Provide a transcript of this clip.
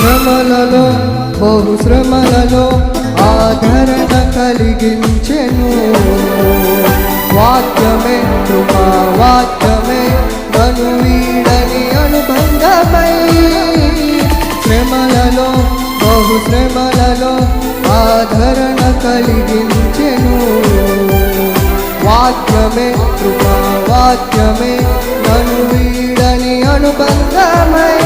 శ్రమలలో బహుశ్రమలలో ఆదరణ కలిగించెను. వాక్యమే కృపా వాక్యమే నన్ను వీడని అనుబంధమై, శ్రమలలో బహుశ్రమలలో ఆదరణ కలిగించెను. వాక్యమే కృపా వాక్యమే నన్ను వీడని అనుబంధమై,